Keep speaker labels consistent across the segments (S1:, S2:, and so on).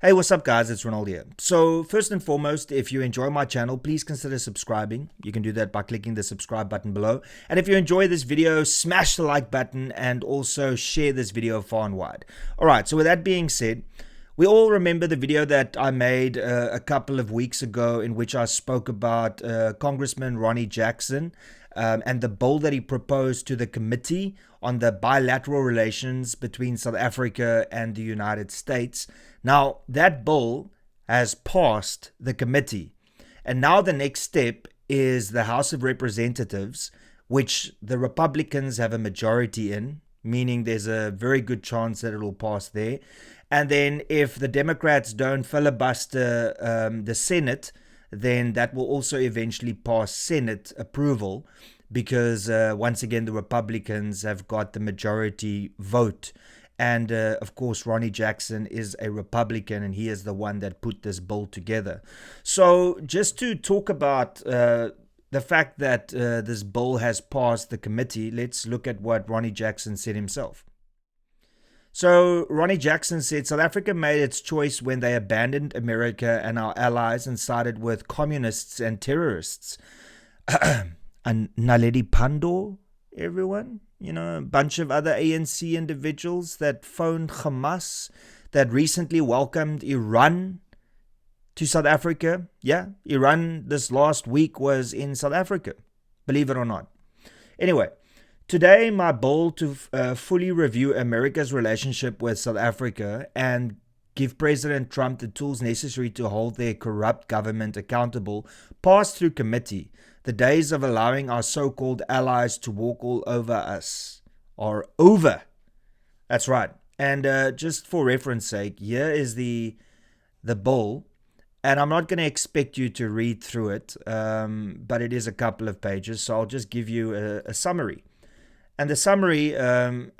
S1: Hey, what's up guys, it's Renaldo here. So first and foremost, if you enjoy my channel, please consider subscribing. You can do that by clicking the subscribe button below. And if you enjoy this video, smash the like button and also share this video far and wide. Alright, so with that being said, we all remember the video that I made a couple of weeks ago in which I spoke about Congressman Ronny Jackson and the bill that he proposed to the committee on the bilateral relations between South Africa and the United States. Now, that bill has passed the committee, and now the next step is the House of Representatives, which the Republicans have a majority in, meaning there's a very good chance that it will pass there. And then if the Democrats don't filibuster the Senate, then that will also eventually pass Senate approval, because once again the Republicans have got the majority vote. And of course Ronny Jackson is a Republican, and he is the one that put this bill together. So just to talk about the fact that this bill has passed the committee, let's look at what Ronny Jackson said himself. So Ronny Jackson said South Africa made its choice when they abandoned America and our allies and sided with communists and terrorists. And Naledi Pandor, everyone, you know, a bunch of other ANC individuals that phoned Hamas, that recently welcomed Iran to South Africa. Yeah, Iran this last week was in South Africa, believe it or not. Anyway, today my bill to fully review America's relationship with South Africa and give President Trump the tools necessary to hold their corrupt government accountable passed through committee. The days of allowing our so-called allies to walk all over us are over. That's right. And just for reference sake, here is the bill. And I'm not going to expect you to read through it, but it is a couple of pages. So I'll just give you a summary. And the summary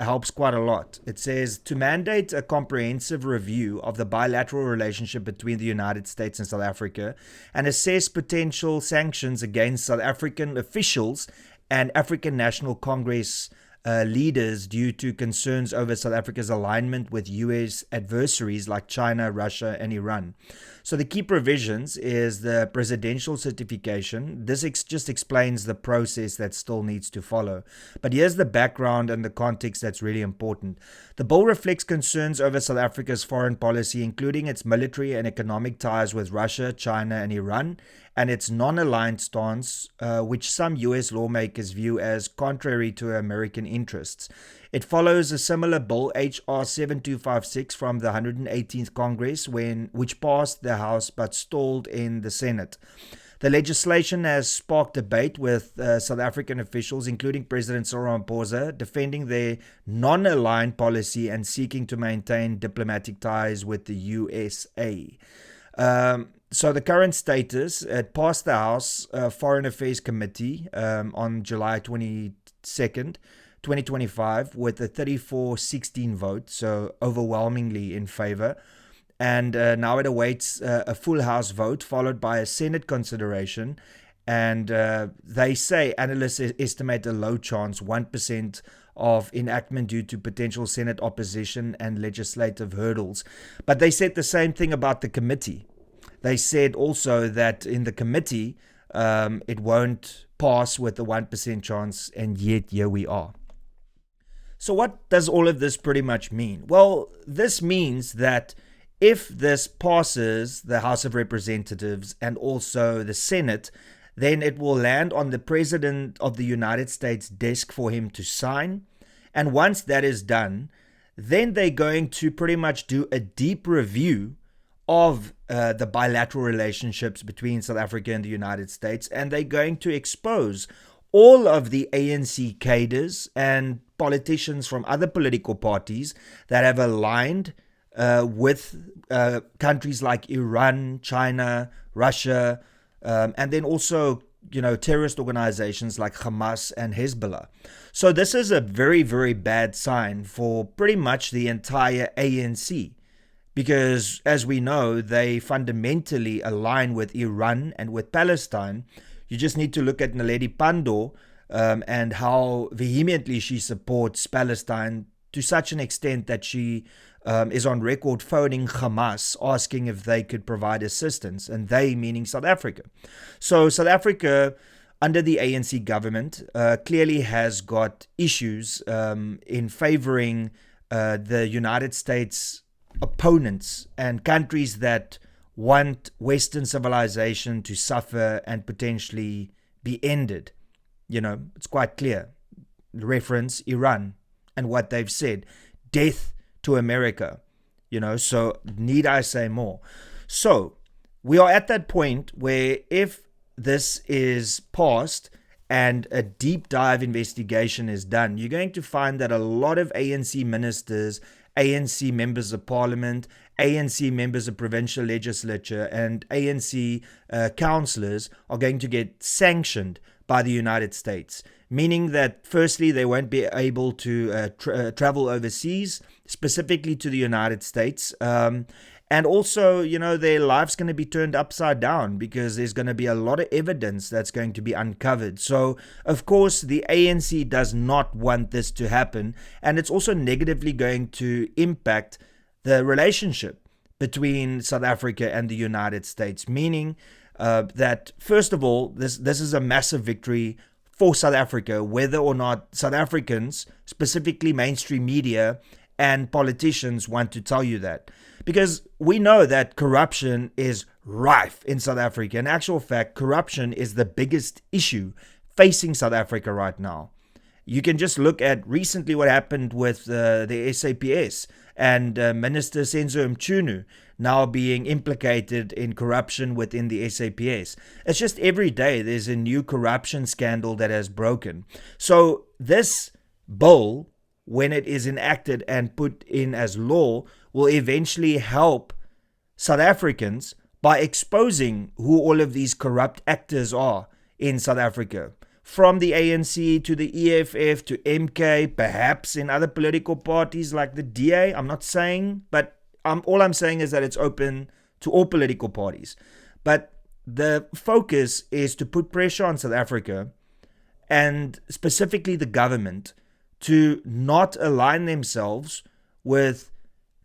S1: helps quite a lot. It says, to mandate a comprehensive review of the bilateral relationship between the United States and South Africa and assess potential sanctions against South African officials and African National Congress leaders due to concerns over South Africa's alignment with US adversaries like China, Russia, and Iran. So the key provisions is the presidential certification. This just explains the process that still needs to follow. But here's the background and the context that's really important. The bill reflects concerns over South Africa's foreign policy, including its military and economic ties with Russia, China, and Iran, and its non-aligned stance, which some US lawmakers view as contrary to American interests. It follows a similar bill, H.R. 7256, from the 118th Congress, which passed the House but stalled in the Senate. The legislation has sparked debate with South African officials, including President Cyril Ramaphosa, defending their non-aligned policy and seeking to maintain diplomatic ties with the USA. So the current status, it passed the House Foreign Affairs Committee on July 22nd, 2025 with a 34-16 vote, so overwhelmingly in favor. And now it awaits a full House vote followed by a Senate consideration. And they say analysts estimate a low chance, 1%, of enactment due to potential Senate opposition and legislative hurdles. But they said the same thing about the committee. They said also that in the committee, it won't pass with a 1% chance, and yet here we are. So what does all of this pretty much mean? Well, this means that if this passes the House of Representatives and also the Senate, then it will land on the President of the United States' desk for him to sign. And once that is done, then they're going to pretty much do a deep review of the bilateral relationships between South Africa and the United States, and they're going to expose all of the ANC cadres and politicians from other political parties that have aligned with countries like Iran, China, Russia, and then also, you know, terrorist organizations like Hamas and Hezbollah. So this is a very, very bad sign for pretty much the entire ANC. Because, as we know, they fundamentally align with Iran and with Palestine. You just need to look at Naledi Pandor and how vehemently she supports Palestine to such an extent that she is on record phoning Hamas, asking if they could provide assistance, and they meaning South Africa. So South Africa, under the ANC government, clearly has got issues in favoring the United States opponents and countries that want Western civilization to suffer and potentially be ended. You know, it's quite clear. Reference Iran and what they've said. Death to America. You know, so need I say more? So we are at that point where if this is passed and a deep dive investigation is done, you're going to find that a lot of ANC ministers, ANC members of parliament, ANC members of provincial legislature, and ANC councillors are going to get sanctioned by the United States, meaning that firstly, they won't be able to travel overseas, specifically to the United States. And also, you know, their life's going to be turned upside down because there's going to be a lot of evidence that's going to be uncovered. So, of course, the ANC does not want this to happen. And it's also negatively going to impact the relationship between South Africa and the United States, meaning that, first of all, this is a massive victory for South Africa, whether or not South Africans, specifically mainstream media and politicians, want to tell you that. Because we know that corruption is rife in South Africa. In actual fact, corruption is the biggest issue facing South Africa right now. You can just look at recently what happened with the SAPS and Minister Senzo Mchunu now being implicated in corruption within the SAPS. It's just every day there's a new corruption scandal that has broken. So this bill, when it is enacted and put in as law, will eventually help South Africans by exposing who all of these corrupt actors are in South Africa. From the ANC to the EFF to MK, perhaps in other political parties like the DA. I'm not saying, but all I'm saying is that it's open to all political parties. But the focus is to put pressure on South Africa and specifically the government to not align themselves with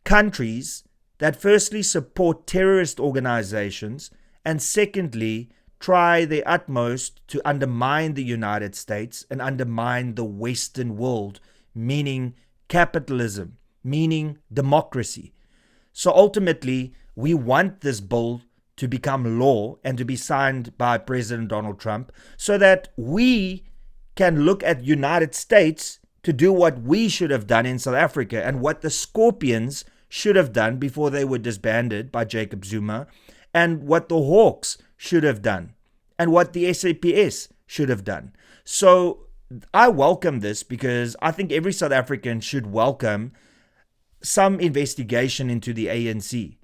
S1: countries that firstly support terrorist organizations and secondly try their utmost to undermine the United States and undermine the Western world, meaning capitalism, meaning democracy. So ultimately, we want this bill to become law and to be signed by President Donald Trump so that we can look at United States to do what we should have done in South Africa and what the Scorpions should have done before they were disbanded by Jacob Zuma, and what the Hawks should have done, and what the SAPS should have done. So I welcome this because I think every South African should welcome some investigation into the ANC.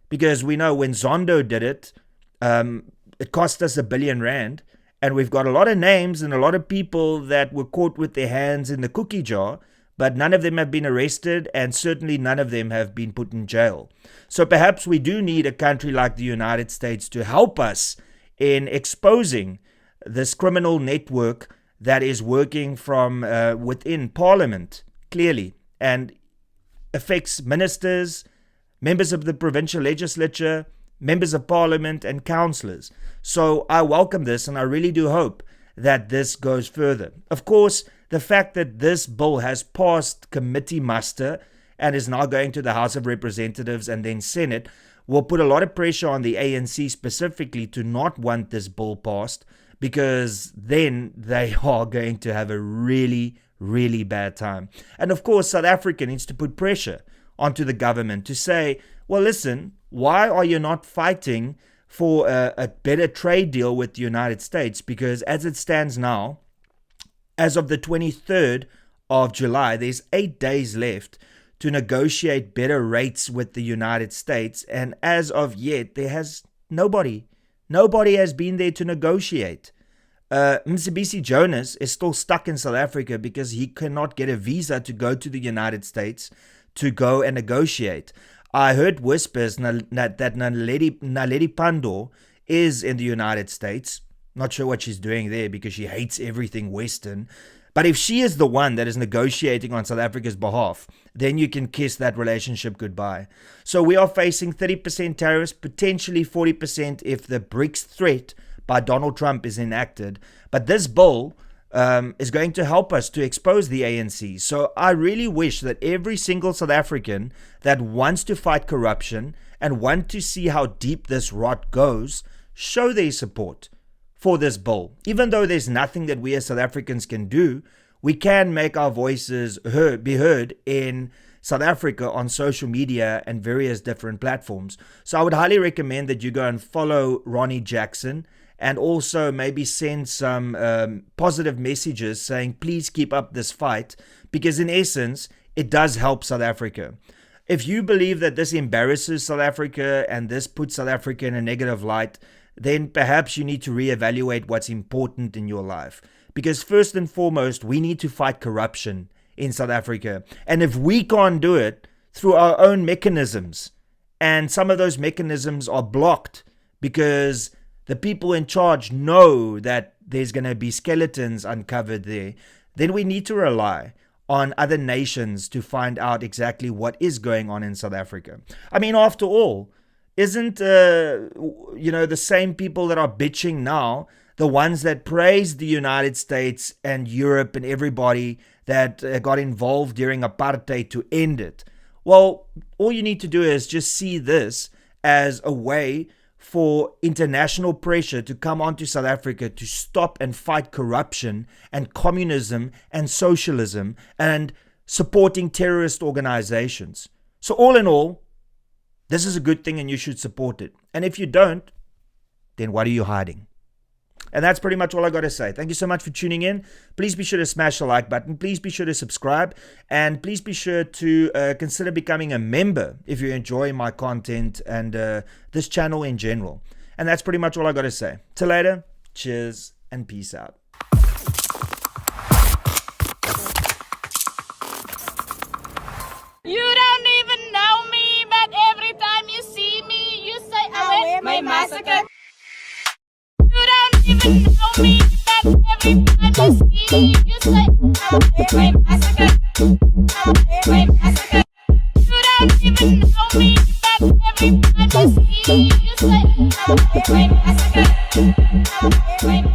S1: Because we know when Zondo did it, it cost us R1 billion. And we've got a lot of names and a lot of people that were caught with their hands in the cookie jar, but none of them have been arrested and certainly none of them have been put in jail. So perhaps we do need a country like the United States to help us in exposing this criminal network that is working from within Parliament, clearly, and affects ministers, members of the provincial legislature, members of parliament and councillors. So I welcome this and I really do hope that this goes further. Of course, the fact that this bill has passed committee muster and is now going to the House of Representatives and then Senate will put a lot of pressure on the ANC specifically to not want this bill passed, because then they are going to have a really, really bad time. And of course, South Africa needs to put pressure onto the government to say, well, listen, why are you not fighting for a better trade deal with the United States? Because as it stands now, as of the 23rd of July, there's 8 days left to negotiate better rates with the United States. And as of yet, there has nobody has been there to negotiate. Mcebisi Jonas is still stuck in South Africa because he cannot get a visa to go to the United States to go and negotiate. I heard whispers that Naledi Pandor is in the United States. Not sure what she's doing there because she hates everything Western. But if she is the one that is negotiating on South Africa's behalf, then you can kiss that relationship goodbye. So we are facing 30% tariffs, potentially 40% if the BRICS threat by Donald Trump is enacted. But this bill is going to help us to expose the ANC. So I really wish that every single South African that wants to fight corruption and want to see how deep this rot goes, show their support for this bill. Even though there's nothing that we as South Africans can do, we can make our voices be heard in South Africa on social media and various different platforms. So I would highly recommend that you go and follow Ronny Jackson and also maybe send some positive messages saying, please keep up this fight, because in essence, it does help South Africa. If you believe that this embarrasses South Africa and this puts South Africa in a negative light, then perhaps you need to reevaluate what's important in your life. Because first and foremost, we need to fight corruption in South Africa. And if we can't do it through our own mechanisms, and some of those mechanisms are blocked because the people in charge know that there's going to be skeletons uncovered there, then we need to rely on other nations to find out exactly what is going on in South Africa. I mean, after all, isn't, the same people that are bitching now the ones that praised the United States and Europe and everybody that got involved during apartheid to end it? Well, all you need to do is just see this as a way for international pressure to come onto South Africa to stop and fight corruption and communism and socialism and supporting terrorist organizations. So all in all, this is a good thing and you should support it. And if you don't, then what are you hiding? And that's pretty much all I got to say. Thank you so much for tuning in. Please be sure to smash the like button. Please be sure to subscribe. And please be sure to consider becoming a member if you enjoy my content and this channel in general. And that's pretty much all I got to say. Till later. Cheers and peace out.
S2: You don't even know me, but every time you see me, you say, I wear my massacre. You don't even know me, but every time you see me, you say, I wear my massacre. I wear my massacre. You don't even know me, but every time you see me, you say, I wear my massacre. I wear my